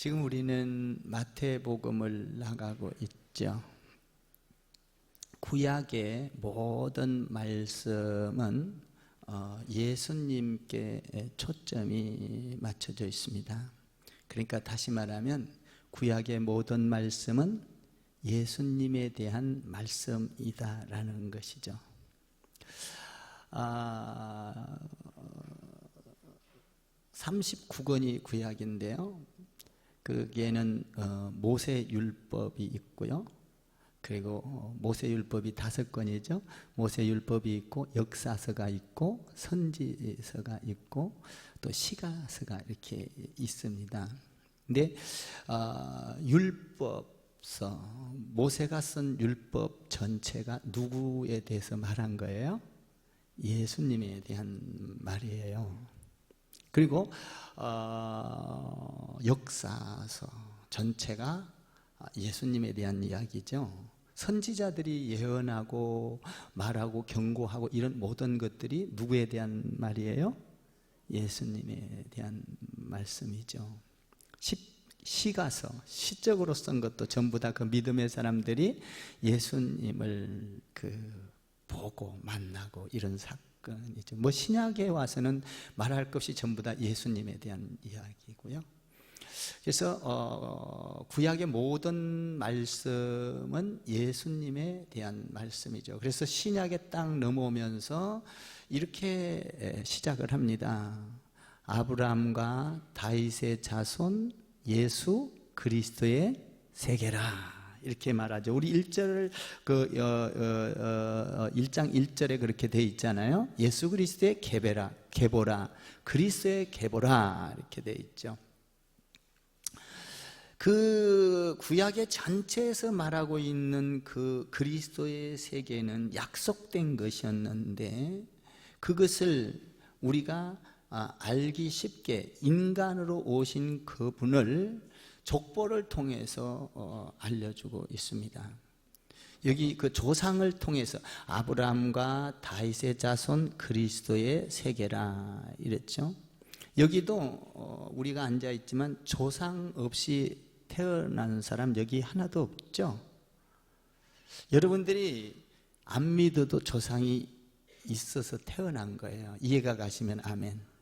지금 우리는 마태복음을 나가고 있죠. 구약의 모든 말씀은 예수님께 초점이 맞춰져 있습니다. 그러니까 다시 말하면 구약의 모든 말씀은 예수님에 대한 말씀이다라는 것이죠. 39권이 구약인데요. 거기에는 모세율법이 있고요. 그리고 모세율법이 5권이죠. 모세율법이 있고 역사서가 있고 선지서가 있고 또 시가서가 이렇게 있습니다. 근데 율법서, 모세가 쓴 율법 전체가 누구에 대해서 말한 거예요? 예수님에 대한 말이에요. 그리고 역사서 전체가 예수님에 대한 이야기죠. 선지자들이 예언하고 말하고 경고하고 이런 모든 것들이 누구에 대한 말이에요? 예수님에 대한 말씀이죠. 시가서, 시적으로 쓴 것도 전부 다 그 믿음의 사람들이 예수님을 보고 만나고 이런 사건이죠. 뭐 신약에 와서는 말할 것이 전부 다 예수님에 대한 이야기고요. 그래서 구약의 모든 말씀은 예수님에 대한 말씀이죠. 그래서 신약에 딱 넘어오면서 이렇게 시작을 합니다. 아브라함과 다윗의 자손 예수 그리스도의 세계라, 이렇게 말하죠. 우리 1절 1장 1절에 그렇게 돼 있잖아요. 예수 그리스도의 계보라, 그리스도의 계보라, 이렇게 돼 있죠. 그 구약의 전체에서 말하고 있는 그 그리스도의 세계는 약속된 것이었는데 그것을 우리가 알기 쉽게 인간으로 오신 그분을 족보를 통해서 알려주고 있습니다. 여기 그 조상을 통해서 아브라함과 다윗의 자손 그리스도의 세계라 이랬죠. 여기도 우리가 앉아 있지만 조상 없이 태어난 사람 여기 하나도 없죠. 여러분들이 안 믿어도 조상이 있어서 태어난 거예요. 이해가 가시면 아멘.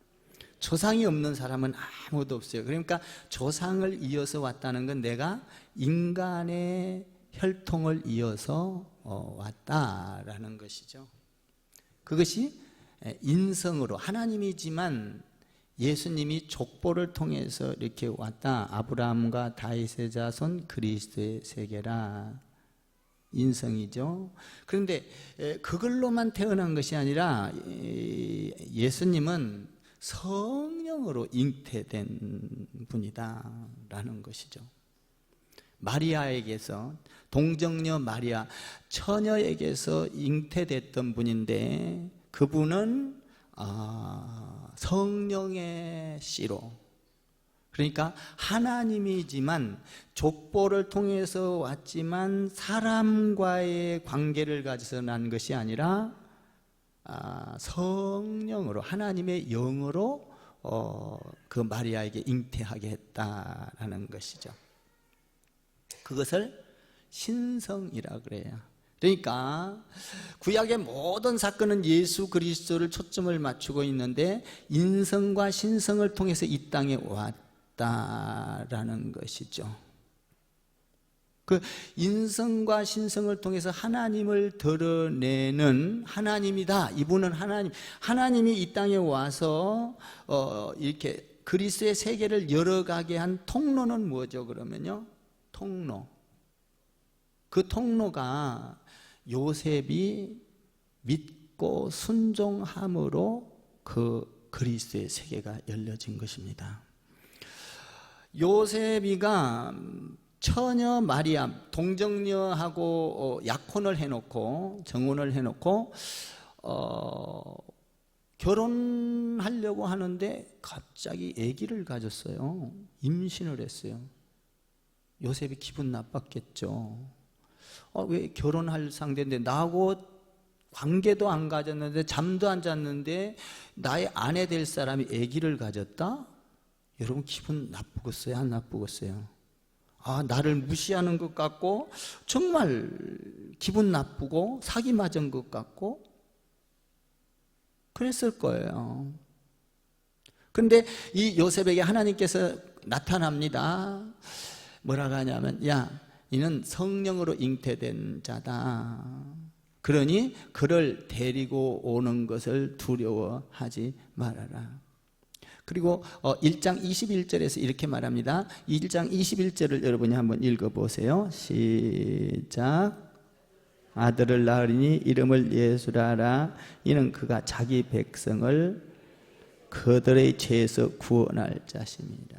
조상이 없는 사람은 아무도 없어요. 그러니까 조상을 이어서 왔다는 건 내가 인간의 혈통을 이어서 왔다라는 것이죠. 그것이 인성으로 하나님이지만 예수님이 족보를 통해서 이렇게 왔다. 아브라함과 다윗의 자손 그리스도의 세계라, 인성이죠. 그런데 그걸로만 태어난 것이 아니라 예수님은 성령으로 잉태된 분이다 라는 것이죠. 마리아에게서, 동정녀 마리아 처녀에게서 잉태됐던 분인데 그분은 성령의 씨로, 그러니까 하나님이지만 족보를 통해서 왔지만 사람과의 관계를 가져서 난 것이 아니라 성령으로, 하나님의 영으로 그 마리아에게 잉태하게 했다라는 것이죠. 그것을 신성이라 그래요. 그러니까 구약의 모든 사건은 예수 그리스도를 초점을 맞추고 있는데 인성과 신성을 통해서 이 땅에 왔다라는 것이죠. 그 인성과 신성을 통해서 하나님을 드러내는, 하나님이다, 이분은 하나님이 이 땅에 와서 이렇게 그리스도의 세계를 열어가게 한 통로는 뭐죠? 그러면요, 통로. 그 통로가 요셉이 믿고 순종함으로 그 그리스도의 세계가 열려진 것입니다. 요셉이가 처녀 마리아, 동정녀하고 약혼을 해놓고, 정혼을 해놓고 결혼하려고 하는데 갑자기 아기를 가졌어요. 임신을 했어요. 요셉이 기분 나빴겠죠. 왜 결혼할 상대인데 나하고 관계도 안 가졌는데 잠도 안 잤는데 나의 아내 될 사람이 아기를 가졌다? 여러분 기분 나쁘겠어요? 안 나쁘겠어요? 나를 무시하는 것 같고 정말 기분 나쁘고 사기 맞은 것 같고 그랬을 거예요. 그런데 이 요셉에게 하나님께서 나타납니다. 뭐라고 하냐면, 야, 이는 성령으로 잉태된 자다. 그러니 그를 데리고 오는 것을 두려워하지 말아라. 그리고 1장 21절에서 이렇게 말합니다. 1장 21절을 여러분이 한번 읽어보세요. 시작. 아들을 낳으리니 이름을 예수라 하라. 이는 그가 자기 백성을 그들의 죄에서 구원할 자십니다.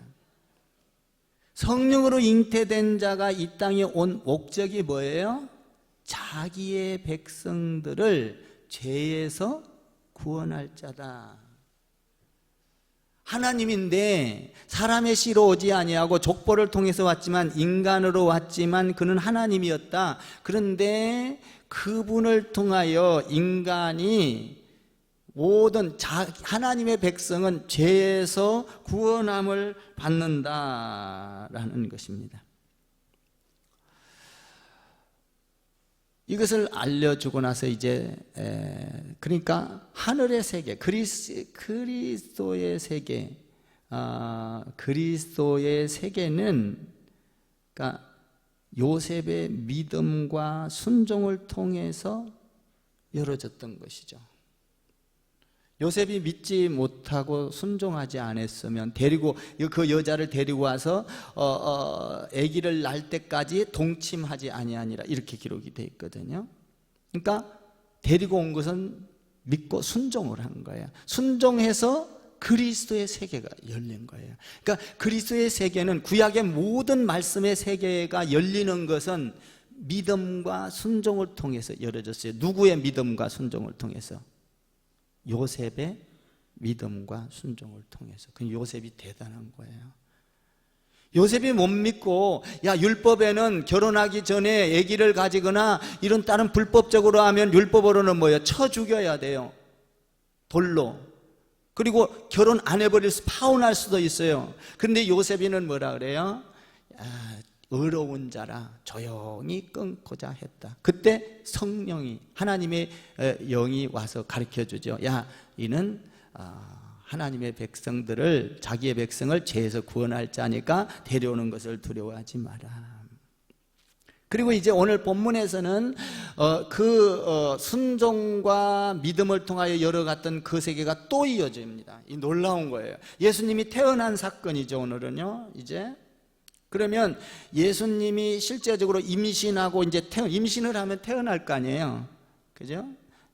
성령으로 잉태된 자가 이 땅에 온 목적이 뭐예요? 자기의 백성들을 죄에서 구원할 자다. 하나님인데 사람의 씨로 오지 아니하고 족보를 통해서 왔지만 인간으로 왔지만 그는 하나님이었다. 그런데 그분을 통하여 인간이 모든 하나님의 백성은 죄에서 구원함을 받는다라는 것입니다. 이것을 알려주고 나서 이제 그러니까 하늘의 세계, 그리스도의 세계, 그리스도의 세계는 그러니까 요셉의 믿음과 순종을 통해서 열어졌던 것이죠. 요셉이 믿지 못하고 순종하지 않았으면 그 여자를 데리고 와서 아기를 낳을 때까지 동침하지 아니하니라 이렇게 기록이 되어 있거든요. 그러니까 데리고 온 것은 믿고 순종을 한 거예요. 순종해서 그리스도의 세계가 열린 거예요. 그러니까 그리스도의 세계는 구약의 모든 말씀의 세계가 열리는 것은 믿음과 순종을 통해서 열어졌어요. 누구의 믿음과 순종을 통해서? 요셉의 믿음과 순종을 통해서. 그 요셉이 대단한 거예요. 요셉이 못 믿고 율법에는 결혼하기 전에 아기를 가지거나 이런 다른 불법적으로 하면 율법으로는 뭐예요? 쳐 죽여야 돼요. 돌로. 그리고 결혼 안 해버려서 파혼할 수도 있어요. 그런데 요셉이는 뭐라 그래요? 의로운 자라 조용히 끊고자 했다. 그때 성령이 하나님의 영이 와서 가르쳐주죠. 야, 이는 하나님의 백성들을 자기의 백성을 죄에서 구원할 자니까 데려오는 것을 두려워하지 마라. 그리고 이제 오늘 본문에서는 순종과 믿음을 통하여 열어갔던 그 세계가 또 이어집니다. 이 놀라운 거예요. 예수님이 태어난 사건이죠. 오늘은요. 이제 그러면 예수님이 실제적으로 임신하고 이제 임신을 하면 태어날 거 아니에요. 그죠?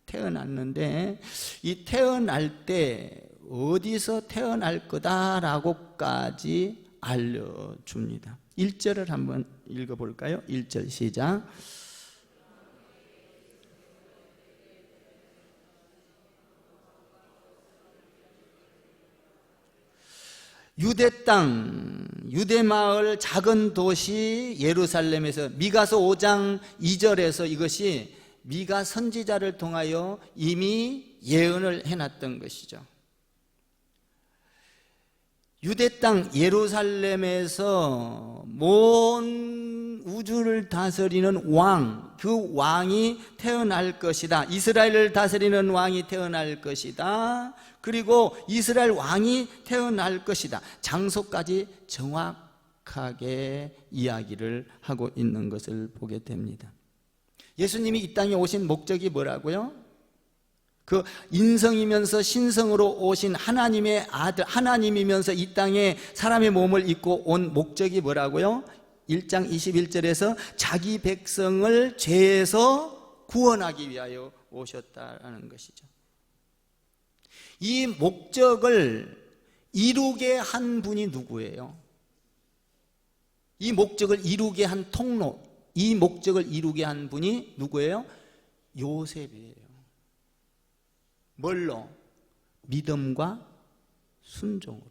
태어났는데 이 태어날 때 어디서 태어날 거다라고까지 알려줍니다. 1절을 한번 읽어볼까요? 1절 시작. 유대 땅, 유대 마을 작은 도시 예루살렘에서 미가서 5장 2절에서 이것이 미가 선지자를 통하여 이미 예언을 해놨던 것이죠. 유대 땅 예루살렘에서 온 우주를 다스리는 왕, 그 왕이 태어날 것이다. 이스라엘을 다스리는 왕이 태어날 것이다. 그리고 이스라엘 왕이 태어날 것이다. 장소까지 정확하게 이야기를 하고 있는 것을 보게 됩니다. 예수님이 이 땅에 오신 목적이 뭐라고요? 그 인성이면서 신성으로 오신 하나님의 아들, 하나님이면서 이 땅에 사람의 몸을 입고 온 목적이 뭐라고요? 1장 21절에서 자기 백성을 죄에서 구원하기 위하여 오셨다는 것이죠. 이 목적을 이루게 한 분이 누구예요? 이 목적을 이루게 한 통로, 이 목적을 이루게 한 분이 누구예요? 요셉이에요. 뭘로? 믿음과 순종으로.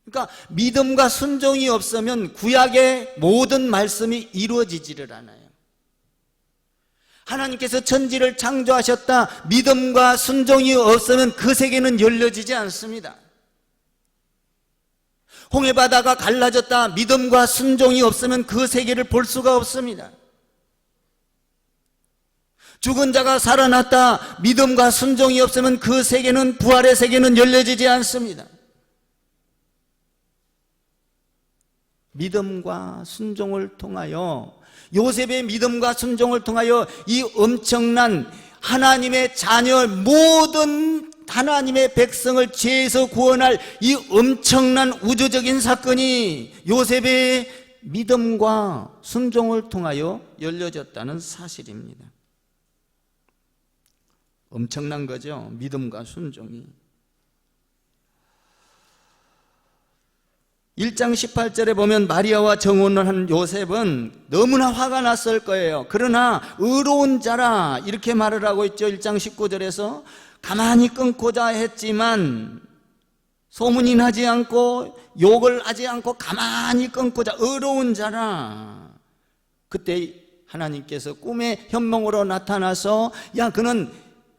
그러니까 믿음과 순종이 없으면 구약의 모든 말씀이 이루어지지를 않아요. 하나님께서 천지를 창조하셨다. 믿음과 순종이 없으면 그 세계는 열려지지 않습니다. 홍해바다가 갈라졌다. 믿음과 순종이 없으면 그 세계를 볼 수가 없습니다. 죽은 자가 살아났다. 믿음과 순종이 없으면 그 세계는, 부활의 세계는 열려지지 않습니다. 믿음과 순종을 통하여, 요셉의 믿음과 순종을 통하여 이 엄청난 하나님의 자녀, 모든 하나님의 백성을 죄에서 구원할 이 엄청난 우주적인 사건이 요셉의 믿음과 순종을 통하여 열려졌다는 사실입니다. 엄청난 거죠, 믿음과 순종이. 1장 18절에 보면 마리아와 정혼을 한 요셉은 너무나 화가 났을 거예요. 그러나 의로운 자라 이렇게 말을 하고 있죠. 1장 19절에서 가만히 끊고자 했지만 소문이 나지 않고 욕을 하지 않고 가만히 끊고자, 의로운 자라. 그때 하나님께서 꿈의 현몽으로 나타나서, 야, 그는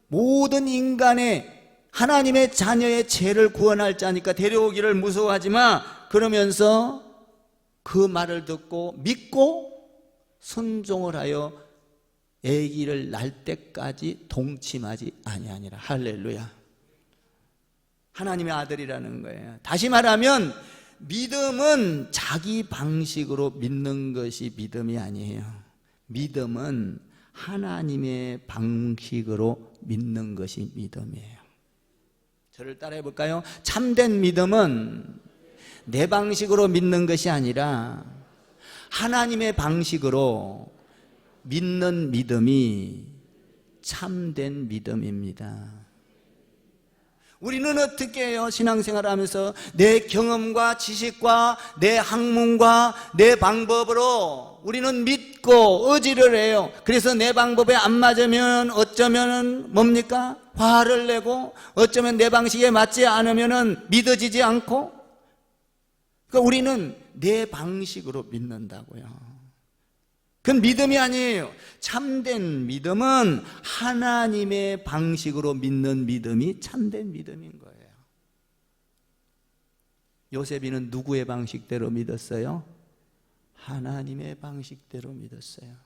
모든 인간의, 하나님의 자녀의 죄를 구원할 자니까 데려오기를 무서워하지 마. 그러면서 그 말을 듣고 믿고 순종을 하여 아기를 낳을 때까지 동침하지 아니하니라. 할렐루야. 하나님의 아들이라는 거예요. 다시 말하면 믿음은 자기 방식으로 믿는 것이 믿음이 아니에요. 믿음은 하나님의 방식으로 믿는 것이 믿음이에요. 저를 따라해 볼까요? 참된 믿음은 내 방식으로 믿는 것이 아니라 하나님의 방식으로 믿는 믿음이 참된 믿음입니다. 우리는 어떻게 해요? 신앙생활을 하면서 내 경험과 지식과 내 학문과 내 방법으로 우리는 믿고 의지를 해요. 그래서 내 방법에 안 맞으면 어쩌면 뭡니까? 화를 내고, 어쩌면 내 방식에 맞지 않으면 믿어지지 않고. 그러니까 우리는 내 방식으로 믿는다고요. 그건 믿음이 아니에요. 참된 믿음은 하나님의 방식으로 믿는 믿음이 참된 믿음인 거예요. 요셉이는 누구의 방식대로 믿었어요? 하나님의 방식대로 믿었어요.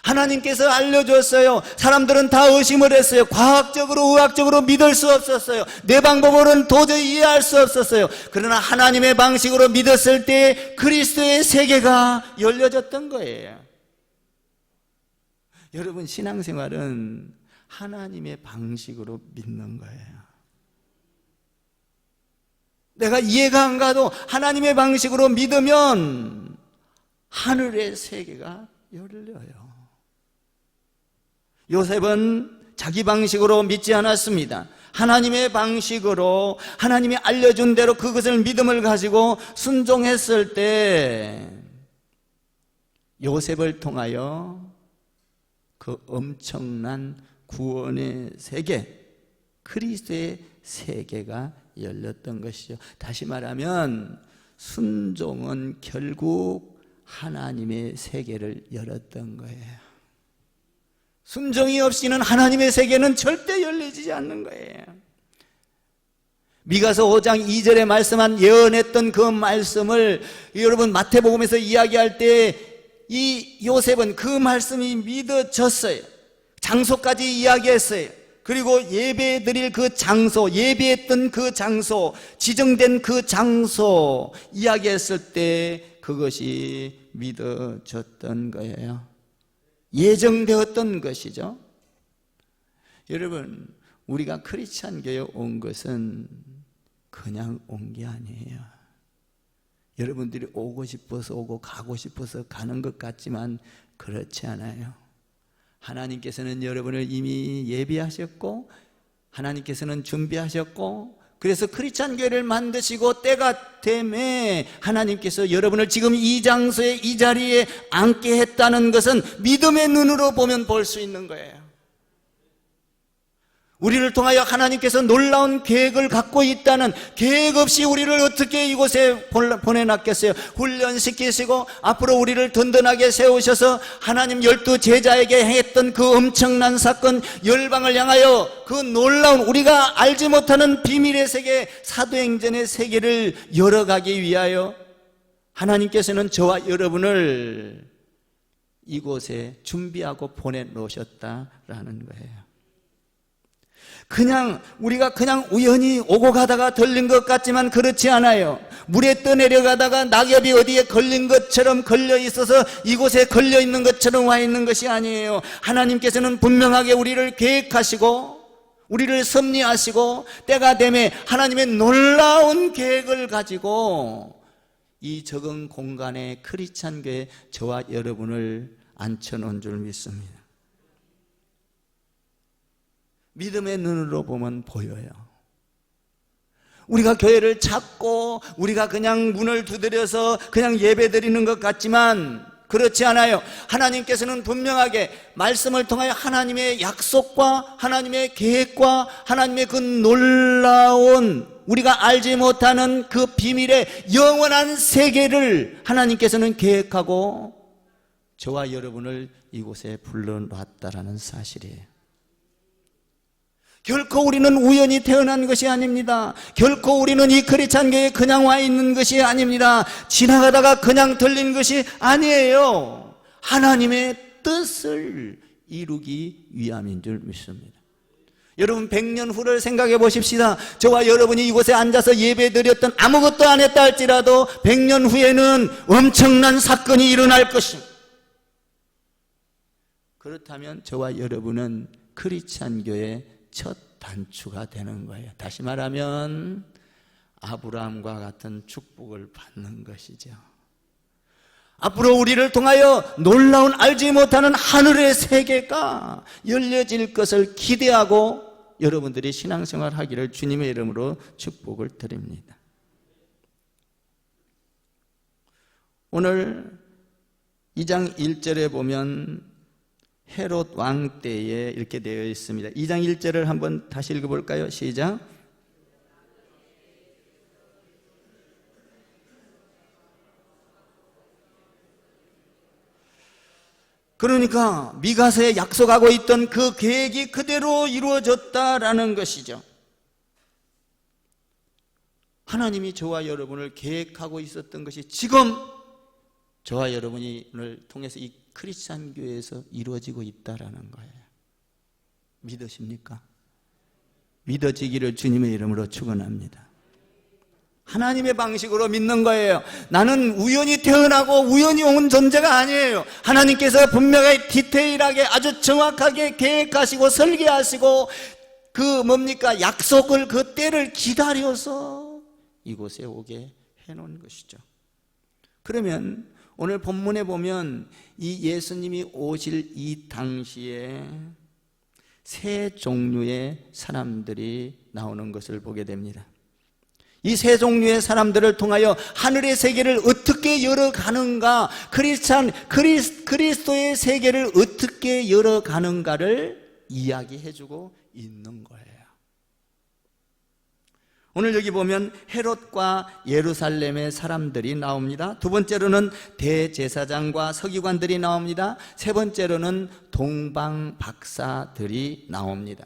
하나님께서 알려줬어요. 사람들은 다 의심을 했어요. 과학적으로, 의학적으로 믿을 수 없었어요. 내 방법으로는 도저히 이해할 수 없었어요. 그러나 하나님의 방식으로 믿었을 때 그리스도의 세계가 열려졌던 거예요. 여러분, 신앙생활은 하나님의 방식으로 믿는 거예요. 내가 이해가 안 가도 하나님의 방식으로 믿으면 하늘의 세계가 열려요. 요셉은 자기 방식으로 믿지 않았습니다. 하나님의 방식으로, 하나님이 알려준 대로 그것을 믿음을 가지고 순종했을 때 요셉을 통하여 그 엄청난 구원의 세계, 그리스도의 세계가 열렸던 것이죠. 다시 말하면 순종은 결국 하나님의 세계를 열었던 거예요. 순종이 없이는 하나님의 세계는 절대 열리지 않는 거예요. 미가서 5장 2절에 말씀한, 예언했던 그 말씀을 여러분 마태복음에서 이야기할 때 이 요셉은 그 말씀이 믿어졌어요. 장소까지 이야기했어요. 그리고 예배 드릴 그 장소, 예배했던 그 장소, 지정된 그 장소 이야기했을 때 그것이 믿어졌던 거예요. 예정되었던 것이죠. 여러분, 우리가 크리스찬 교회에 온 것은 그냥 온 게 아니에요. 여러분들이 오고 싶어서 오고 가고 싶어서 가는 것 같지만 그렇지 않아요. 하나님께서는 여러분을 이미 예비하셨고, 하나님께서는 준비하셨고, 그래서 크리스찬 교회를 만드시고 때가 되매 하나님께서 여러분을 지금 이 장소에, 이 자리에 앉게 했다는 것은 믿음의 눈으로 보면 볼 수 있는 거예요. 우리를 통하여 하나님께서 놀라운 계획을 갖고 있다는, 계획 없이 우리를 어떻게 이곳에 보내놨겠어요? 훈련시키시고 앞으로 우리를 든든하게 세우셔서 하나님 12 제자에게 했던 그 엄청난 사건, 열방을 향하여 그 놀라운, 우리가 알지 못하는 비밀의 세계, 사도행전의 세계를 열어가기 위하여 하나님께서는 저와 여러분을 이곳에 준비하고 보내놓으셨다라는 거예요. 그냥 우리가 그냥 우연히 오고 가다가 들린 것 같지만 그렇지 않아요. 물에 떠내려가다가 낙엽이 어디에 걸린 것처럼 걸려 있어서 이곳에 걸려 있는 것처럼 와 있는 것이 아니에요. 하나님께서는 분명하게 우리를 계획하시고 우리를 섭리하시고 때가 되면 하나님의 놀라운 계획을 가지고 이 적은 공간에 크리스찬 교회 저와 여러분을 앉혀놓은 줄 믿습니다. 믿음의 눈으로 보면 보여요. 우리가 교회를 찾고 우리가 그냥 문을 두드려서 그냥 예배 드리는 것 같지만 그렇지 않아요. 하나님께서는 분명하게 말씀을 통하여 하나님의 약속과 하나님의 계획과 하나님의 그 놀라운, 우리가 알지 못하는 그 비밀의 영원한 세계를 하나님께서는 계획하고 저와 여러분을 이곳에 불러놨다라는 사실이에요. 결코 우리는 우연히 태어난 것이 아닙니다. 결코 우리는 이 크리스찬 교회에 그냥 와 있는 것이 아닙니다. 지나가다가 그냥 들린 것이 아니에요. 하나님의 뜻을 이루기 위함인 줄 믿습니다. 여러분 100년 후를 생각해 보십시다. 저와 여러분이 이곳에 앉아서 예배 드렸던 아무것도 안 했다 할지라도 100년 후에는 엄청난 사건이 일어날 것입니다. 그렇다면 저와 여러분은 크리스찬 교회 첫 단추가 되는 거예요. 다시 말하면 아브라함과 같은 축복을 받는 것이죠. 앞으로 우리를 통하여 놀라운 알지 못하는 하늘의 세계가 열려질 것을 기대하고 여러분들이 신앙생활 하기를 주님의 이름으로 축복을 드립니다. 오늘 2장 1절에 보면 헤롯 왕 때에 이렇게 되어 있습니다. 2장 1절을 한번 다시 읽어볼까요? 시작. 그러니까 미가서에 약속하고 있던 그 계획이 그대로 이루어졌다라는 것이죠. 하나님이 저와 여러분을 계획하고 있었던 것이 지금 저와 여러분을 통해서 이 크리스찬 교회에서 이루어지고 있다라는 거예요. 믿으십니까? 믿어지기를 주님의 이름으로 축원합니다. 하나님의 방식으로 믿는 거예요. 나는 우연히 태어나고 우연히 온 존재가 아니에요. 하나님께서 분명하게 디테일하게 아주 정확하게 계획하시고 설계하시고 그 뭡니까? 약속을, 그 때를 기다려서 이곳에 오게 해놓은 것이죠. 그러면 오늘 본문에 보면 이 예수님이 오실 이 당시에 세 종류의 사람들이 나오는 것을 보게 됩니다. 이 세 종류의 사람들을 통하여 하늘의 세계를 어떻게 열어가는가, 그리스도의 세계를 어떻게 열어가는가를 이야기해주고 있는 거예요. 오늘 여기 보면 헤롯과 예루살렘의 사람들이 나옵니다. 두 번째로는 대제사장과 서기관들이 나옵니다. 세 번째로는 동방 박사들이 나옵니다.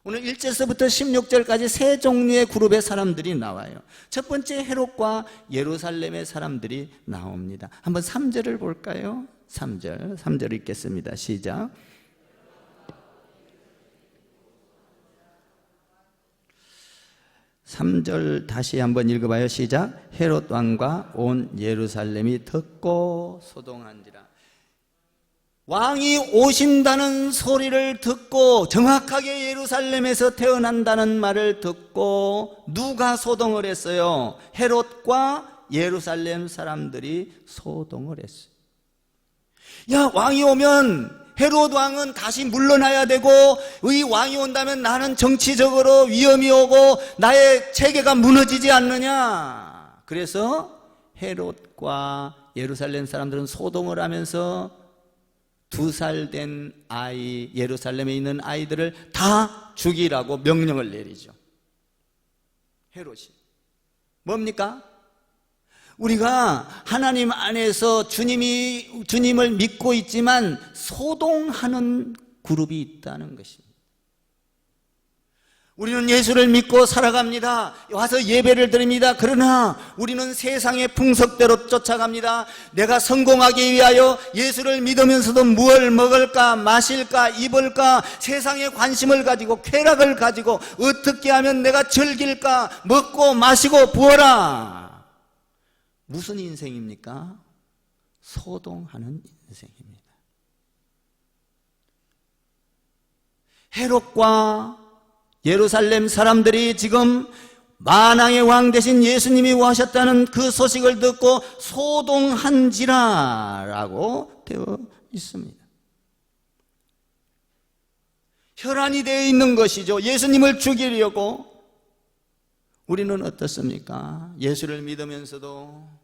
오늘 1절서부터 16절까지 세 종류의 그룹의 사람들이 나와요. 첫 번째 헤롯과 예루살렘의 사람들이 나옵니다. 한번 3절을 볼까요? 3절 읽겠습니다. 시작. (3절) 다시 한번 읽어봐요. 시작. 헤롯 왕과 온 예루살렘이 듣고 소동한지라. 왕이 오신다는 소리를 듣고, 정확하게 예루살렘에서 태어난다는 말을 듣고 누가 소동을 했어요? 헤롯과 예루살렘 사람들이 소동을 했어요. 야, 왕이 오면 헤롯 왕은 다시 물러나야 되고, 이 왕이 온다면 나는 정치적으로 위험이 오고 나의 체계가 무너지지 않느냐. 그래서 헤롯과 예루살렘 사람들은 소동을 하면서 2살 된 아이, 예루살렘에 있는 아이들을 다 죽이라고 명령을 내리죠. 헤롯이. 뭡니까? 우리가 하나님 안에서 주님을 믿고 있지만 소동하는 그룹이 있다는 것입니다. 우리는 예수를 믿고 살아갑니다. 와서 예배를 드립니다. 그러나 우리는 세상의 풍속대로 쫓아갑니다. 내가 성공하기 위하여 예수를 믿으면서도 무엇을 먹을까, 마실까, 입을까, 세상에 관심을 가지고 쾌락을 가지고 어떻게 하면 내가 즐길까, 먹고 마시고 부어라. 무슨 인생입니까? 소동하는 인생입니다. 헤롯과 예루살렘 사람들이 지금 만왕의 왕 되신 예수님이 오셨다는 그 소식을 듣고 소동한지라라고 되어 있습니다. 혈안이 되어 있는 것이죠. 예수님을 죽이려고. 우리는 어떻습니까? 예수를 믿으면서도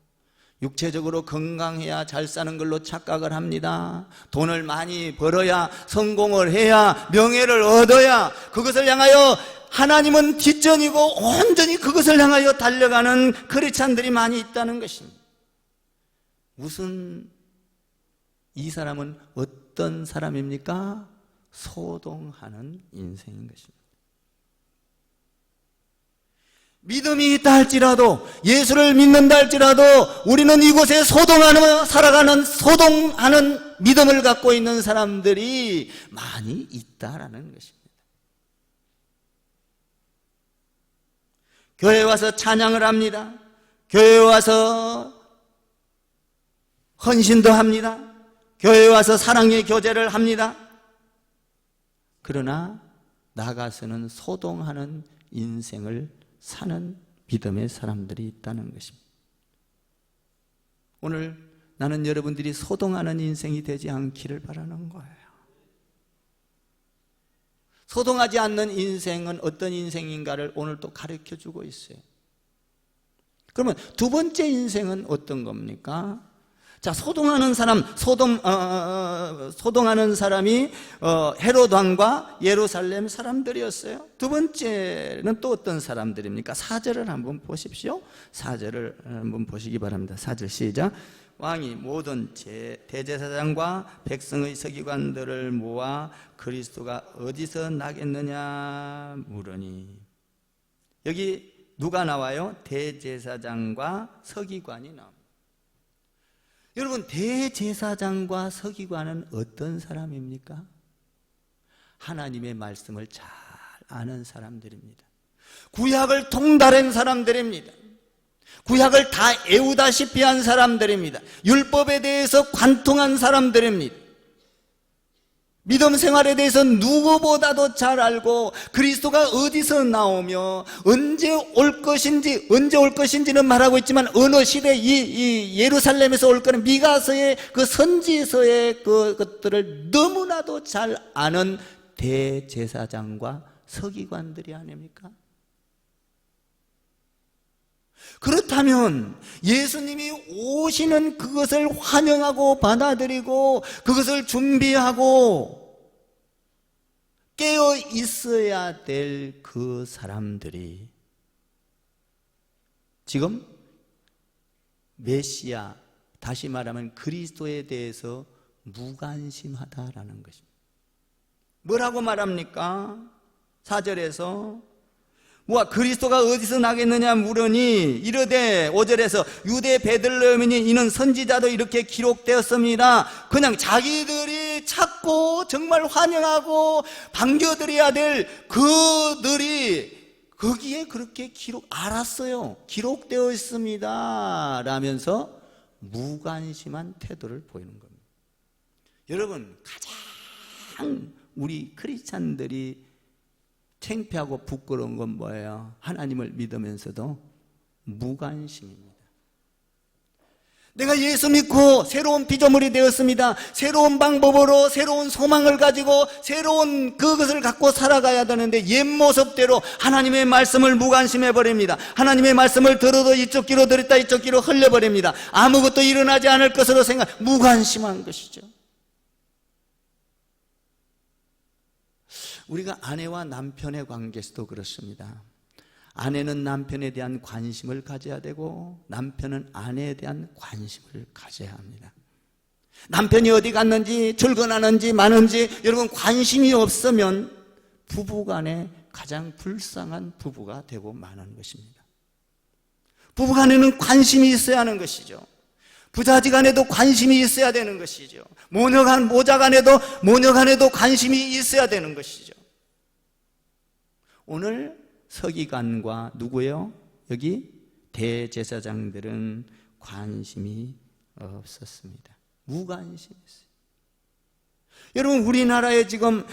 육체적으로 건강해야 잘 사는 걸로 착각을 합니다. 돈을 많이 벌어야, 성공을 해야, 명예를 얻어야, 그것을 향하여 하나님은 뒷전이고 온전히 그것을 향하여 달려가는 크리스찬들이 많이 있다는 것입니다. 이 사람은 어떤 사람입니까? 소동하는 인생인 것입니다. 믿음이 있다 할지라도, 예수를 믿는다 할지라도 우리는 이곳에 소동하는 믿음을 갖고 있는 사람들이 많이 있다라는 것입니다. 교회에 와서 찬양을 합니다. 교회에 와서 헌신도 합니다. 교회에 와서 사랑의 교제를 합니다. 그러나 나가서는 소동하는 인생을 사는 믿음의 사람들이 있다는 것입니다. 오늘 나는 여러분들이 소동하는 인생이 되지 않기를 바라는 거예요. 소동하지 않는 인생은 어떤 인생인가를 오늘 또 가르쳐주고 있어요. 그러면 두 번째 인생은 어떤 겁니까? 자, 소동하는 사람이 헤롯 왕과 예루살렘 사람들이었어요. 두 번째는 또 어떤 사람들입니까? 4절을 한번 보십시오. 4절을 한번 보시기 바랍니다. 4절 시작. 왕이 모든 대제사장과 백성의 서기관들을 모아 그리스도가 어디서 나겠느냐 물으니. 여기 누가 나와요? 대제사장과 서기관이 나옵니다. 여러분, 대제사장과 서기관은 어떤 사람입니까? 하나님의 말씀을 잘 아는 사람들입니다. 구약을 통달한 사람들입니다. 구약을 다 애우다시피 한 사람들입니다. 율법에 대해서 관통한 사람들입니다. 믿음 생활에 대해서 누구보다도 잘 알고 그리스도가 어디서 나오며 언제 올 것인지는 말하고 있지만 어느 시대 이 예루살렘에서 올 거는 미가서의 그 선지서의 그것들을 너무나도 잘 아는 대제사장과 서기관들이 아닙니까? 그렇다면 예수님이 오시는 그것을 환영하고 받아들이고 그것을 준비하고 깨어 있어야 될 그 사람들이 지금 메시아, 다시 말하면 그리스도에 대해서 무관심하다라는 것입니다. 뭐라고 말합니까? 4절에서 그리스도가 어디서 나겠느냐 물으니 이르되 5절에서 유대 베들레헴이니 이는 선지자도 이렇게 기록되었습니다. 그냥 자기들이 찾고 정말 환영하고 반겨드려야 될 그들이 거기에 그렇게 알았어요. 기록되어 있습니다 라면서 무관심한 태도를 보이는 겁니다. 여러분, 가장 우리 크리스찬들이 창피하고 부끄러운 건 뭐예요? 하나님을 믿으면서도 무관심입니다. 내가 예수 믿고 새로운 피조물이 되었습니다. 새로운 방법으로 새로운 소망을 가지고 새로운 그것을 갖고 살아가야 되는데 옛 모습대로 하나님의 말씀을 무관심해버립니다. 하나님의 말씀을 들어도 이쪽 귀로 들었다 이쪽 귀로 흘려버립니다. 아무것도 일어나지 않을 것으로 무관심한 것이죠. 우리가 아내와 남편의 관계에서도 그렇습니다. 아내는 남편에 대한 관심을 가져야 되고 남편은 아내에 대한 관심을 가져야 합니다. 남편이 어디 갔는지, 출근하는지 마는지 여러분 관심이 없으면 부부간에 가장 불쌍한 부부가 되고 마는 것입니다. 부부간에는 관심이 있어야 하는 것이죠. 부자지간에도 관심이 있어야 되는 것이죠. 모녀간에도 관심이 있어야 되는 것이죠. 오늘 서기관과 누구예요? 여기 대제사장들은 관심이 없었습니다. 무관심했어요. 여러분 우리나라에 지금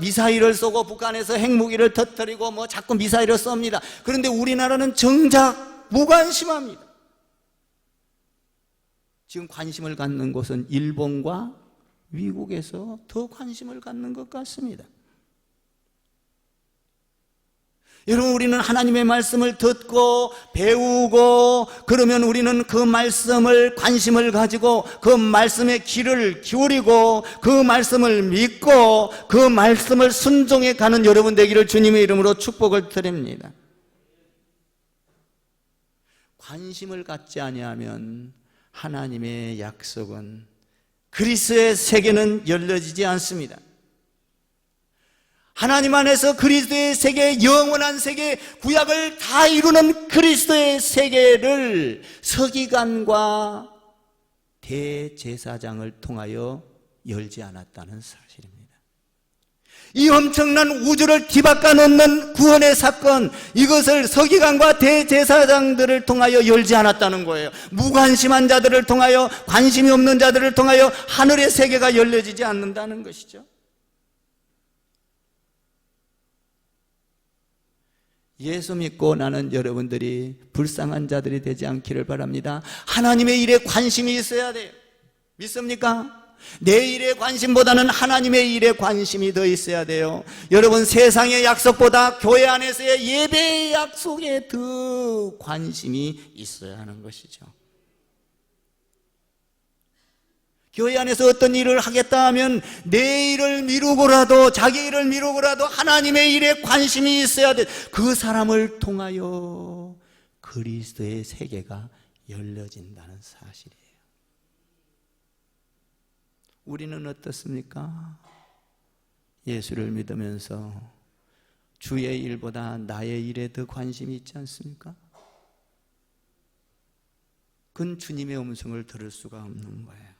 미사일을 쏘고 북한에서 핵무기를 터뜨리고 자꾸 미사일을 쏩니다. 그런데 우리나라는 정작 무관심합니다. 지금 관심을 갖는 곳은 일본과 미국에서 더 관심을 갖는 것 같습니다. 여러분 우리는 하나님의 말씀을 듣고 배우고 그러면 우리는 그 말씀을 관심을 가지고 그 말씀에 귀를 기울이고 그 말씀을 믿고 그 말씀을 순종해 가는 여러분 되기를 주님의 이름으로 축복을 드립니다. 관심을 갖지 아니하면 하나님의 약속은 그리스도의 세계는 열려지지 않습니다. 하나님 안에서 그리스도의 세계, 영원한 세계, 구약을 다 이루는 그리스도의 세계를 서기관과 대제사장을 통하여 열지 않았다는 사실입니다. 이 엄청난 우주를 뒤바꿔 놓는 구원의 사건, 이것을 서기관과 대제사장들을 통하여 열지 않았다는 거예요. 무관심한 자들을 통하여, 관심이 없는 자들을 통하여 하늘의 세계가 열려지지 않는다는 것이죠. 예수 믿고 나는 여러분들이 불쌍한 자들이 되지 않기를 바랍니다. 하나님의 일에 관심이 있어야 돼요. 믿습니까? 내 일에 관심보다는 하나님의 일에 관심이 더 있어야 돼요. 여러분 세상의 약속보다 교회 안에서의 예배의 약속에 더 관심이 있어야 하는 것이죠. 교회 안에서 어떤 일을 하겠다 하면 내 일을 미루고라도 자기 일을 미루고라도 하나님의 일에 관심이 있어야 돼. 그 사람을 통하여 그리스도의 세계가 열려진다는 사실이에요. 우리는 어떻습니까? 예수를 믿으면서 주의 일보다 나의 일에 더 관심이 있지 않습니까? 그건 주님의 음성을 들을 수가 없는 거예요.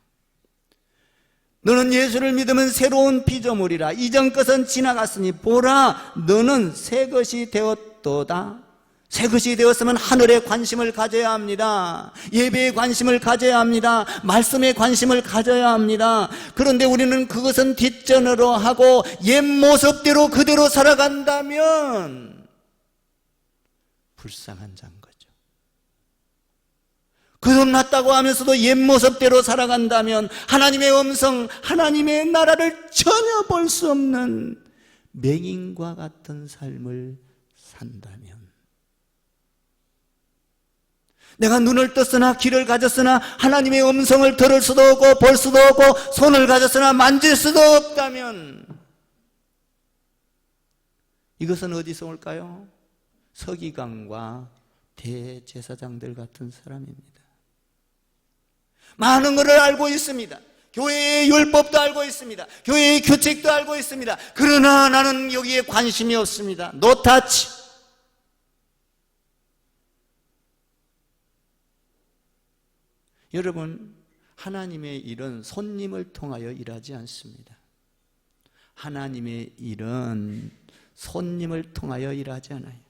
너는 예수를 믿으면 새로운 피조물이라. 이전 것은 지나갔으니 보라 너는 새 것이 되었도다. 새 것이 되었으면 하늘에 관심을 가져야 합니다. 예배에 관심을 가져야 합니다. 말씀에 관심을 가져야 합니다. 그런데 우리는 그것은 뒷전으로 하고 옛 모습대로 그대로 살아간다면 불쌍한 자인 거죠. 거듭났다고 하면서도 옛 모습대로 살아간다면 하나님의 음성, 하나님의 나라를 전혀 볼 수 없는 맹인과 같은 삶을 산다면, 내가 눈을 떴으나 귀를 가졌으나 하나님의 음성을 들을 수도 없고 볼 수도 없고 손을 가졌으나 만질 수도 없다면 이것은 어디서 올까요? 서기관과 대제사장들 같은 사람입니다. 많은 것을 알고 있습니다. 교회의 율법도 알고 있습니다. 교회의 규칙도 알고 있습니다. 그러나 나는 여기에 관심이 없습니다. No touch. 여러분, 하나님의 일은 손님을 통하여 일하지 않습니다. 하나님의 일은 손님을 통하여 일하지 않아요.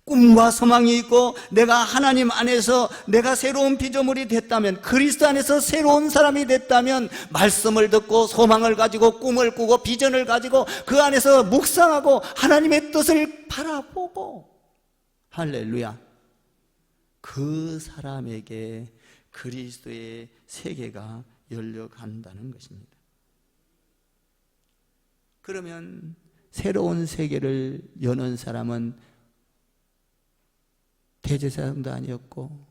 꿈과 소망이 있고 내가 하나님 안에서 내가 새로운 피조물이 됐다면, 그리스도 안에서 새로운 사람이 됐다면 말씀을 듣고 소망을 가지고 꿈을 꾸고 비전을 가지고 그 안에서 묵상하고 하나님의 뜻을 바라보고, 할렐루야, 그 사람에게 그리스도의 세계가 열려간다는 것입니다. 그러면 새로운 세계를 여는 사람은 대제사장도 아니었고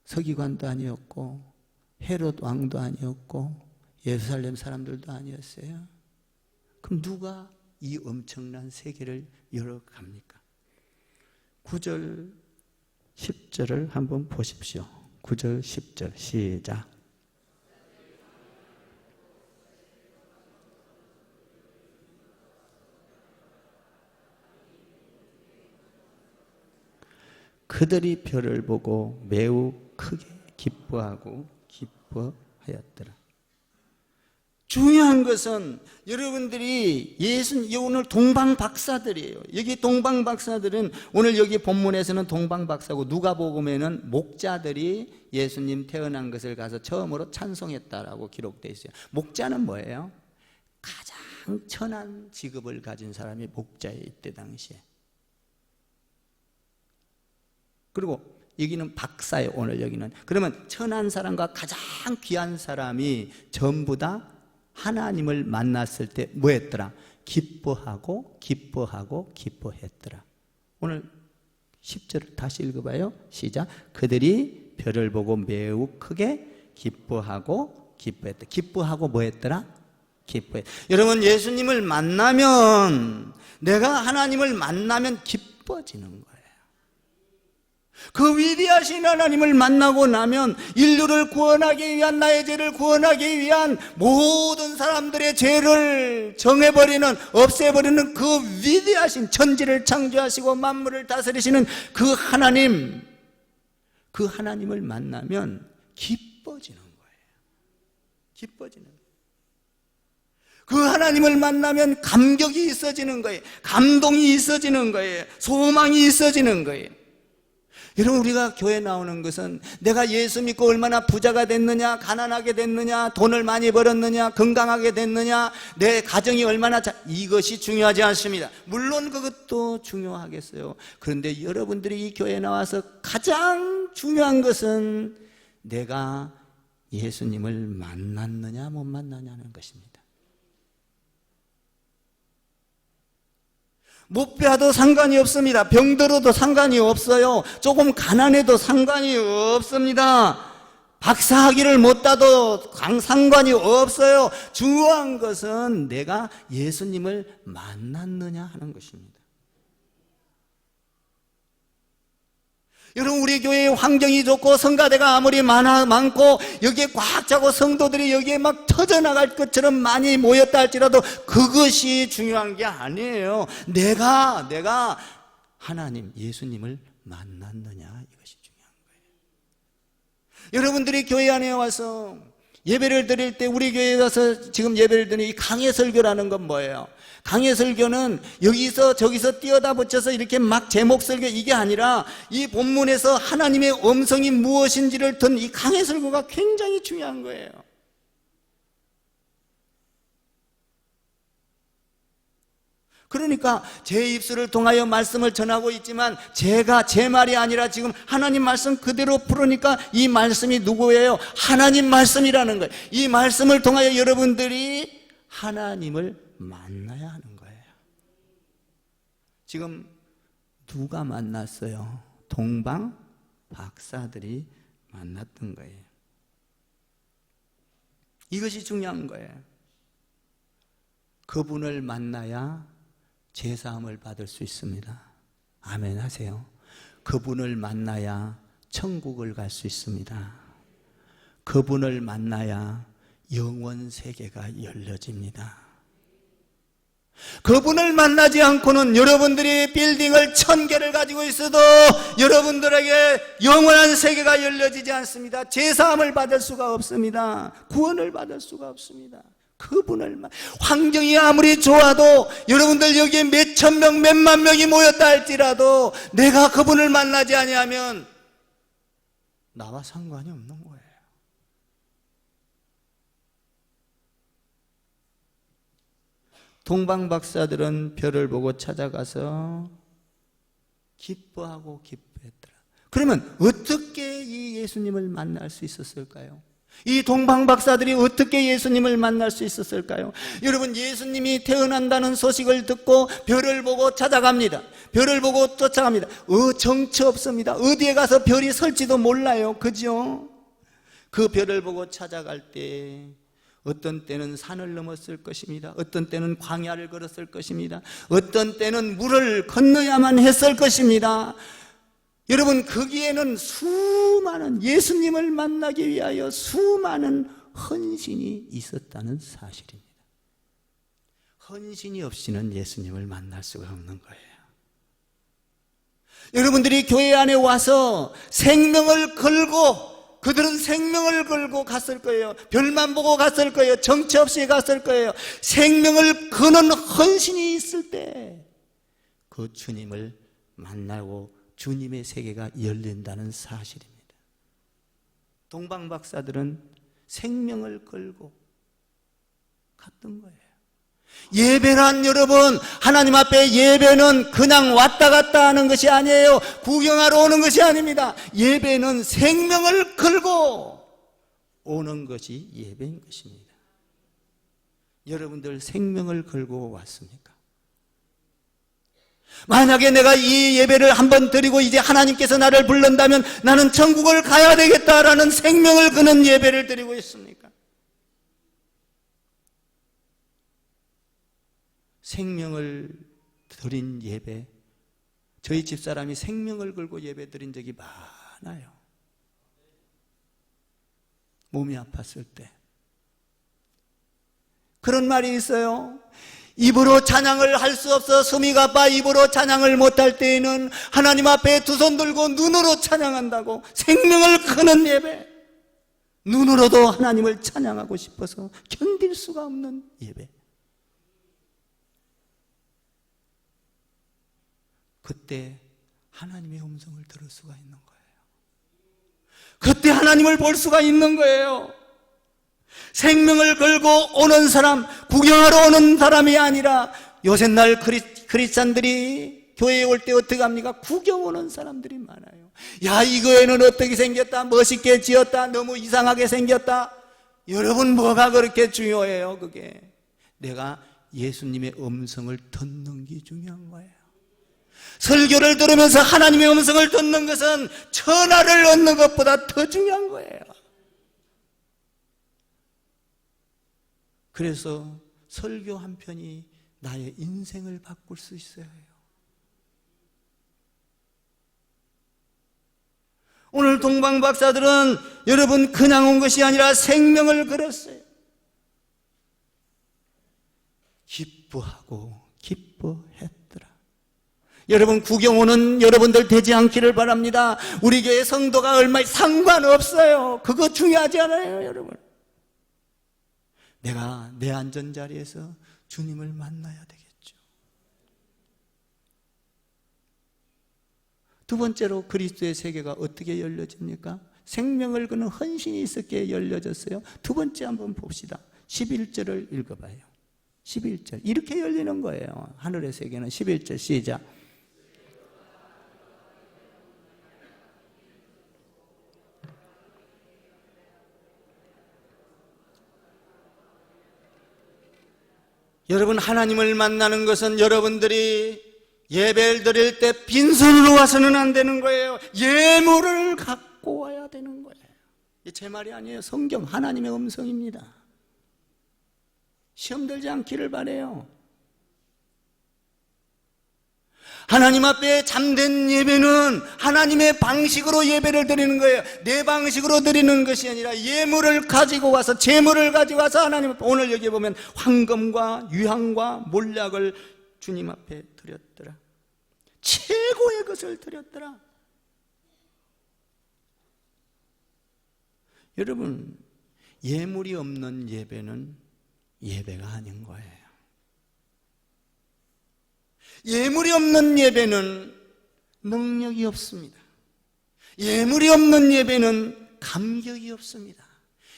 서기관도 아니었고 헤롯 왕도 아니었고 예루살렘 사람들도 아니었어요. 그럼 누가 이 엄청난 세계를 열어갑니까? 9절 10절을 한번 보십시오. 9절 10절 시작. 그들이 별을 보고 매우 크게 기뻐하고 기뻐하였더라. 중요한 것은 여러분들이 오늘 동방박사들이에요. 여기 동방박사들은 오늘 여기 본문에서는 동방박사고 누가복음에는 목자들이 예수님 태어난 것을 가서 처음으로 찬송했다라고 기록되어 있어요. 목자는 뭐예요? 가장 천한 직업을 가진 사람이 목자예요. 이때 당시에. 그리고 여기는 박사예요. 오늘 여기는. 그러면 천한 사람과 가장 귀한 사람이 전부 다 하나님을 만났을 때 뭐 했더라? 기뻐하고 기뻐하고 기뻐했더라. 오늘 10절을 다시 읽어봐요. 시작. 그들이 별을 보고 매우 크게 기뻐하고 기뻐했다. 기뻐하고 뭐 했더라? 기뻐했. 여러분, 예수님을 만나면, 내가 하나님을 만나면 기뻐지는 거예요. 그 위대하신 하나님을 만나고 나면 인류를 구원하기 위한, 나의 죄를 구원하기 위한 모든 사람들의 죄를 정해버리는, 없애버리는 그 위대하신, 천지를 창조하시고 만물을 다스리시는 그 하나님, 그 하나님을 만나면 기뻐지는 거예요. 기뻐지는 거예요. 그 하나님을 만나면 감격이 있어지는 거예요. 감동이 있어지는 거예요. 소망이 있어지는 거예요. 여러분, 우리가 교회 나오는 것은 내가 예수 믿고 얼마나 부자가 됐느냐, 가난하게 됐느냐, 돈을 많이 벌었느냐, 건강하게 됐느냐, 내 가정이 얼마나 이것이 중요하지 않습니다. 물론 그것도 중요하겠어요. 그런데 여러분들이 이 교회에 나와서 가장 중요한 것은 내가 예수님을 만났느냐 못 만났냐는 것입니다. 못 배워도 상관이 없습니다. 병들어도 상관이 없어요. 조금 가난해도 상관이 없습니다. 박사학위를 못 따도 상관이 없어요. 중요한 것은 내가 예수님을 만났느냐 하는 것입니다. 여러분, 우리 교회의 환경이 좋고 성가대가 아무리 많고 여기에 꽉 차고 성도들이 여기에 막 터져나갈 것처럼 많이 모였다 할지라도 그것이 중요한 게 아니에요. 내가 하나님, 예수님을 만났느냐, 이것이 중요한 거예요. 여러분들이 교회 안에 와서 예배를 드릴 때, 우리 교회에 와서 지금 예배를 드리는 이 강해설교라는 건 뭐예요? 강해설교는 여기서 저기서 띄어다 붙여서 이렇게 막 제목설교, 이게 아니라 이 본문에서 하나님의 음성이 무엇인지를 든 이 강해설교가 굉장히 중요한 거예요. 그러니까 제 입술을 통하여 말씀을 전하고 있지만 제가 제 말이 아니라 지금 하나님 말씀 그대로 풀으니까 이 말씀이 누구예요? 하나님 말씀이라는 거예요. 이 말씀을 통하여 여러분들이 하나님을 만나야 하는 거예요. 지금 누가 만났어요? 동방 박사들이 만났던 거예요. 이것이 중요한 거예요. 그분을 만나야 제사함을 받을 수 있습니다. 아멘 하세요. 그분을 만나야 천국을 갈 수 있습니다. 그분을 만나야 영원 세계가 열려집니다. 그분을 만나지 않고는 여러분들이 빌딩을 1000개를 가지고 있어도 여러분들에게 영원한 세계가 열려지지 않습니다. 제사함을 받을 수가 없습니다. 구원을 받을 수가 없습니다. 그분을 환경이 아무리 좋아도 여러분들 여기에 몇천 명, 몇만 명이 모였다 할지라도 내가 그분을 만나지 아니하면 나와 상관이 없는 거예요. 동방 박사들은 별을 보고 찾아가서 기뻐하고 기뻐했더라. 그러면 어떻게 이 예수님을 만날 수 있었을까요? 이 동방 박사들이 어떻게 예수님을 만날 수 있었을까요? 여러분, 예수님이 태어난다는 소식을 듣고 별을 보고 찾아갑니다. 별을 보고 쫓아갑니다. 정처 없습니다. 어디에 가서 별이 설지도 몰라요. 그죠? 그 별을 보고 찾아갈 때 어떤 때는 산을 넘었을 것입니다. 어떤 때는 광야를 걸었을 것입니다. 어떤 때는 물을 건너야만 했을 것입니다. 여러분, 거기에는 수많은, 예수님을 만나기 위하여 수많은 헌신이 있었다는 사실입니다. 헌신이 없이는 예수님을 만날 수가 없는 거예요. 여러분들이 교회 안에 와서 생명을 걸고, 그들은 생명을 걸고 갔을 거예요. 별만 보고 갔을 거예요. 정처 없이 갔을 거예요. 생명을 거는 헌신이 있을 때 그 주님을 만나고 주님의 세계가 열린다는 사실입니다. 동방박사들은 생명을 걸고 갔던 거예요. 예배란, 여러분, 하나님 앞에 예배는 그냥 왔다 갔다 하는 것이 아니에요. 구경하러 오는 것이 아닙니다. 예배는 생명을 걸고 오는 것이 예배인 것입니다. 여러분들 생명을 걸고 왔습니까? 만약에 내가 이 예배를 한번 드리고 이제 하나님께서 나를 부른다면 나는 천국을 가야 되겠다라는 생명을 거는 예배를 드리고 있습니까? 생명을 드린 예배, 저희 집사람이 생명을 걸고 예배 드린 적이 많아요. 몸이 아팠을 때 그런 말이 있어요. 입으로 찬양을 할 수 없어 숨이 가빠 입으로 찬양을 못할 때에는 하나님 앞에 두 손 들고 눈으로 찬양한다고. 생명을 거는 예배, 눈으로도 하나님을 찬양하고 싶어서 견딜 수가 없는 예배. 그때 하나님의 음성을 들을 수가 있는 거예요. 그때 하나님을 볼 수가 있는 거예요. 생명을 걸고 오는 사람, 구경하러 오는 사람이 아니라, 요새날 크리스찬들이 교회에 올 때 어떻게 합니까? 구경 오는 사람들이 많아요. 야, 이 교회는 어떻게 생겼다, 멋있게 지었다, 너무 이상하게 생겼다. 여러분, 뭐가 그렇게 중요해요? 그게 내가 예수님의 음성을 듣는 게 중요한 거예요. 설교를 들으면서 하나님의 음성을 듣는 것은 천하를 얻는 것보다 더 중요한 거예요. 그래서 설교 한 편이 나의 인생을 바꿀 수 있어야 해요. 오늘 동방박사들은 여러분 그냥 온 것이 아니라 생명을 걸었어요. 기뻐하고 기뻐했더라. 여러분, 구경 오는 여러분들 되지 않기를 바랍니다. 우리 교회 성도가 얼마 상관없어요. 그거 중요하지 않아요, 여러분. 내가 내 앉은 자리에서 주님을 만나야 되겠죠. 두 번째로 그리스도의 세계가 어떻게 열려집니까? 생명을 거는 헌신이 있었기에 열려졌어요. 두 번째 한번 봅시다. 11절을 읽어봐요. 11절 이렇게 열리는 거예요. 하늘의 세계는. 11절 시작. 여러분, 하나님을 만나는 것은 여러분들이 예배를 드릴 때 빈손으로 와서는 안 되는 거예요. 예물을 갖고 와야 되는 거예요. 제 말이 아니에요. 성경 하나님의 음성입니다. 시험 들지 않기를 바라요. 하나님 앞에 참된 예배는 하나님의 방식으로 예배를 드리는 거예요. 내 방식으로 드리는 것이 아니라 예물을 가지고 와서, 제물을 가지고 와서 하나님 앞에, 오늘 여기 보면 황금과 유향과 몰약을 주님 앞에 드렸더라. 최고의 것을 드렸더라. 여러분, 예물이 없는 예배는 예배가 아닌 거예요. 예물이 없는 예배는 능력이 없습니다. 예물이 없는 예배는 감격이 없습니다.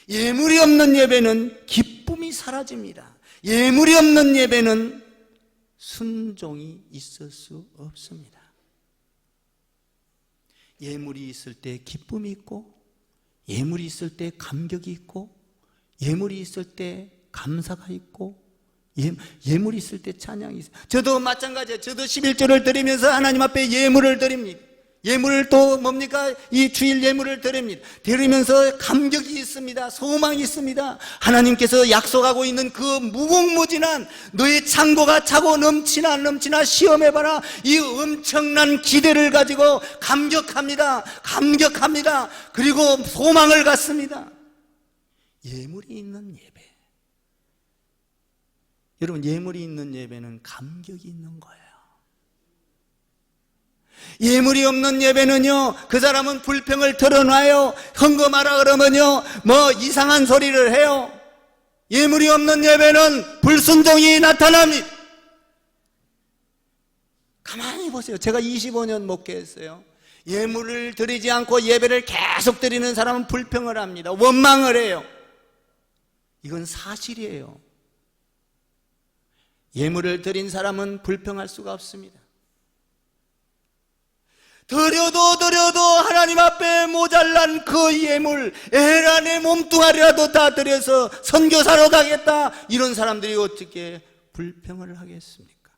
예물이 없는 예배는 기쁨이 사라집니다. 예물이 없는 예배는 순종이 있을 수 없습니다. 예물이 있을 때 기쁨이 있고, 예물이 있을 때 감격이 있고, 예물이 있을 때 감사가 있고, 예물이 있을 때 찬양이 있어요. 저도 마찬가지예요. 저도 11조를 드리면서 하나님 앞에 예물을 드립니다. 예물을 또 뭡니까? 이 주일 예물을 드립니다. 드리면서 감격이 있습니다. 소망이 있습니다. 하나님께서 약속하고 있는 그 무궁무진한 너의 창고가 차고 넘치나 안 넘치나 시험해봐라. 이 엄청난 기대를 가지고 감격합니다. 감격합니다. 그리고 소망을 갖습니다. 예물이 있는 예배. 여러분, 예물이 있는 예배는 감격이 있는 거예요. 예물이 없는 예배는요, 그 사람은 불평을 털어놔요. 헌금하라 그러면요, 뭐 이상한 소리를 해요. 예물이 없는 예배는 불순종이 나타납니다. 가만히 보세요. 제가 25년 목회했어요. 예물을 드리지 않고 예배를 계속 드리는 사람은 불평을 합니다. 원망을 해요. 이건 사실이에요. 예물을 드린 사람은 불평할 수가 없습니다. 드려도 하나님 앞에 모자란 그 예물, 에라 내 몸뚱아리라도 다 드려서 선교사로 가겠다, 이런 사람들이 어떻게 불평을 하겠습니까?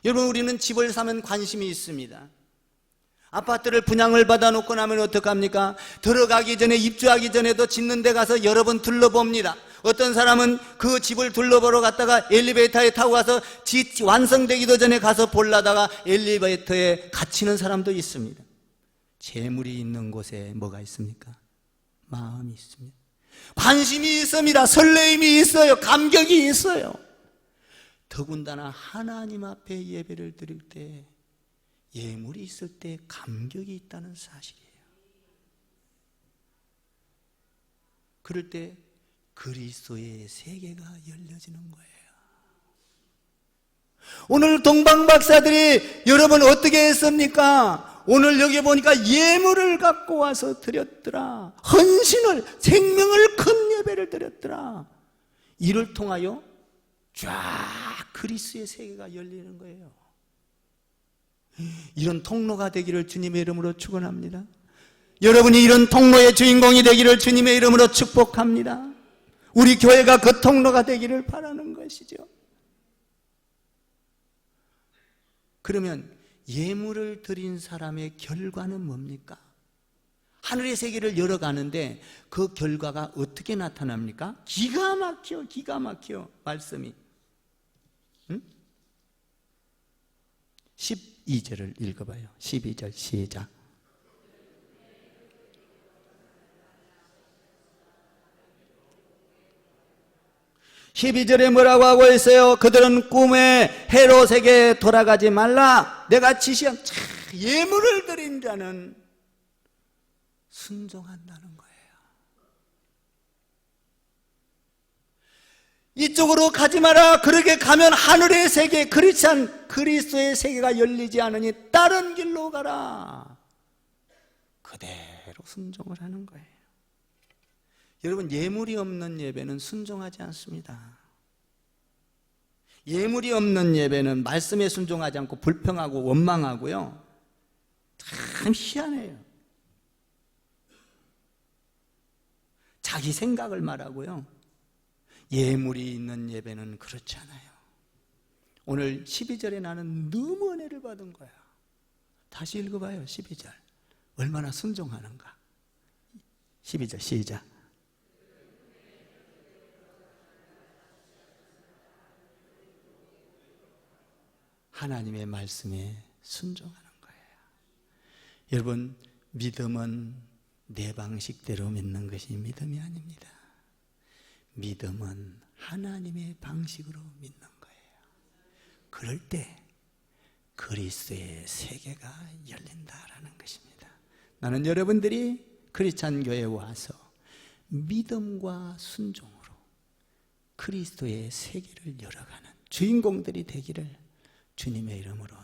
여러분, 우리는 집을 사면 관심이 있습니다. 아파트를 분양을 받아놓고 나면 어떡합니까? 들어가기 전에, 입주하기 전에도 짓는 데 가서 여러 번 둘러봅니다. 어떤 사람은 그 집을 둘러보러 갔다가 엘리베이터에 타고 가서 집 완성되기도 전에 가서 보려다가 엘리베이터에 갇히는 사람도 있습니다. 재물이 있는 곳에 뭐가 있습니까? 마음이 있습니다. 관심이 있습니다. 설레임이 있어요. 감격이 있어요. 더군다나 하나님 앞에 예배를 드릴 때, 예물이 있을 때 감격이 있다는 사실이에요. 그럴 때 그리스도의 세계가 열려지는 거예요. 오늘 동방박사들이 여러분 어떻게 했습니까? 오늘 여기 보니까 예물을 갖고 와서 드렸더라. 헌신을, 생명을 큰 예배를 드렸더라. 이를 통하여 쫙 그리스도의 세계가 열리는 거예요. 이런 통로가 되기를 주님의 이름으로 축원합니다. 여러분이 이런 통로의 주인공이 되기를 주님의 이름으로 축복합니다. 우리 교회가 그 통로가 되기를 바라는 것이죠. 그러면 예물을 드린 사람의 결과는 뭡니까? 하늘의 세계를 열어가는데 그 결과가 어떻게 나타납니까? 기가 막혀, 기가 막혀, 말씀이. 12절을 읽어봐요. 12절 시작. (12절에) 뭐라고 하고 있어요? 그들은 꿈에 헤롯에게 돌아가지 말라. 내가 지시한 예물을 드린 자는 순종한다는 거예요. 이쪽으로 가지 마라. 그렇게 가면 하늘의 세계, 그렇지 않 그리스도의 세계가 열리지 않으니 다른 길로 가라. 그대로 순종을 하는 거예요. 여러분, 예물이 없는 예배는 순종하지 않습니다. 예물이 없는 예배는 말씀에 순종하지 않고 불평하고 원망하고요. 참 희한해요. 자기 생각을 말하고요. 예물이 있는 예배는 그렇지 않아요. 오늘 12절에 나는 너무 은혜를 받은 거야. 다시 읽어봐요. 12절 얼마나 순종하는가. 12절 시작. 하나님의 말씀에 순종하는 거예요. 여러분, 믿음은 내 방식대로 믿는 것이 믿음이 아닙니다. 믿음은 하나님의 방식으로 믿는 거예요. 그럴 때 그리스도의 세계가 열린다라는 것입니다. 나는 여러분들이 크리스찬 교회에 와서 믿음과 순종으로 그리스도의 세계를 열어가는 주인공들이 되기를 주님의 이름으로